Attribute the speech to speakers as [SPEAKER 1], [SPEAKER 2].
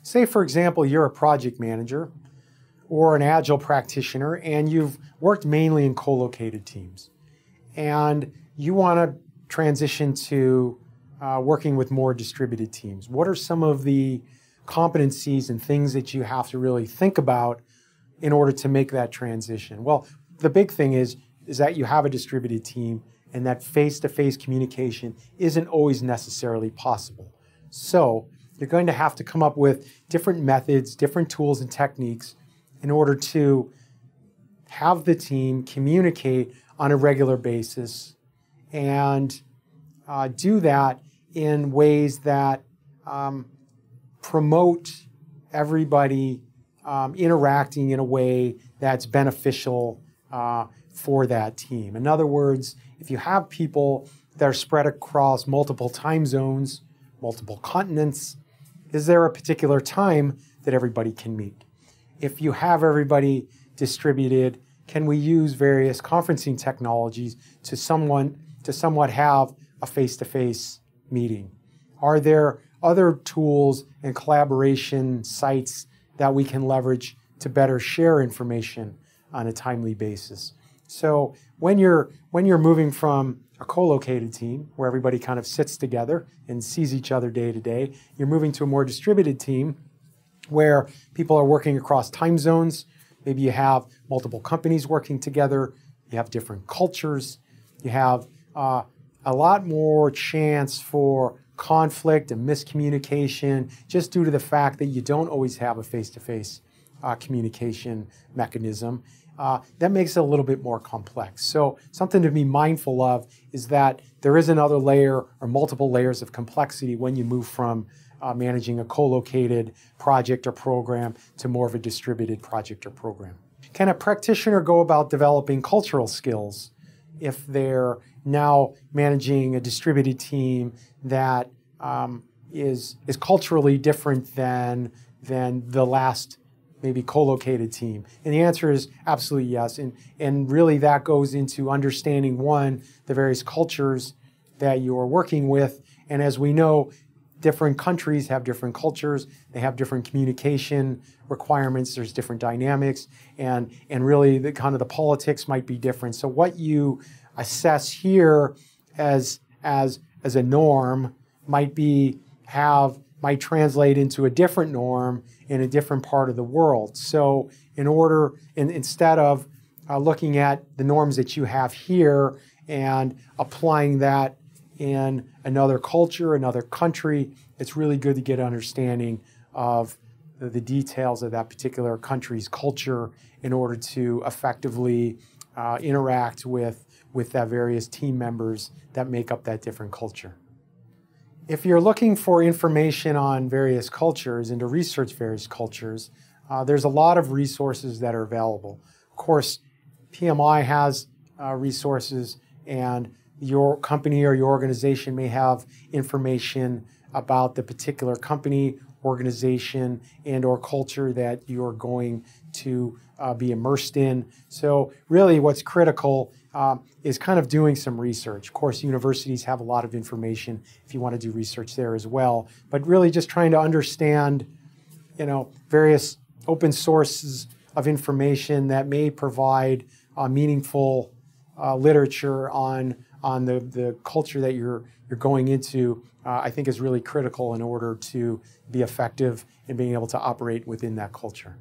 [SPEAKER 1] Say, for example, you're a project manager or an agile practitioner and you've worked mainly in co-located teams and you want to transition to working with more distributed teams. What are some of the competencies and things that you have to really think about in order to make that transition? Well, the big thing is that you have a distributed team and that face-to-face communication isn't always necessarily possible. So you're going to have to come up with different methods, different tools and techniques in order to have the team communicate on a regular basis and do that in ways that promote everybody interacting in a way that's beneficial for that team. In other words, if you have people that are spread across multiple time zones, multiple continents, is there a particular time that everybody can meet? If you have everybody distributed, can we use various conferencing technologies to somewhat have a face-to-face meeting? Are there other tools and collaboration sites that we can leverage to better share information on a timely basis? So when you're moving from a co-located team where everybody kind of sits together and sees each other day to day, you're moving to a more distributed team where people are working across time zones. Maybe you have multiple companies working together. You have different cultures. You have a lot more chance for conflict and miscommunication just due to the fact that you don't always have a face-to-face communication mechanism. That makes it a little bit more complex. So something to be mindful of is that there is another layer or multiple layers of complexity when you move from managing a co-located project or program to more of a distributed project or program. Can a practitioner go about developing cultural skills if they're now managing a distributed team that is culturally different than the last maybe co-located team? And the answer is absolutely yes. And really that goes into understanding, one, the various cultures that you're working with. And as we know, different countries have different cultures. They have different communication requirements. There's different dynamics. And really the kind of the politics might be different. So what you assess here as a norm might translate into a different norm in a different part of the world. So instead of looking at the norms that you have here and applying that in another culture, another country, it's really good to get an understanding of the details of that particular country's culture in order to effectively interact with that various team members that make up that different culture. If you're looking for information on various cultures and to research various cultures, there's a lot of resources that are available. Of course, PMI has resources, and your company or your organization may have information about the particular company, organization, and or culture that you're going to be immersed in. So really what's critical is kind of doing some research. Of course, universities have a lot of information if you want to do research there as well, but really just trying to understand, various open sources of information that may provide meaningful literature on the culture that you're going into, I think is really critical in order to be effective in being able to operate within that culture.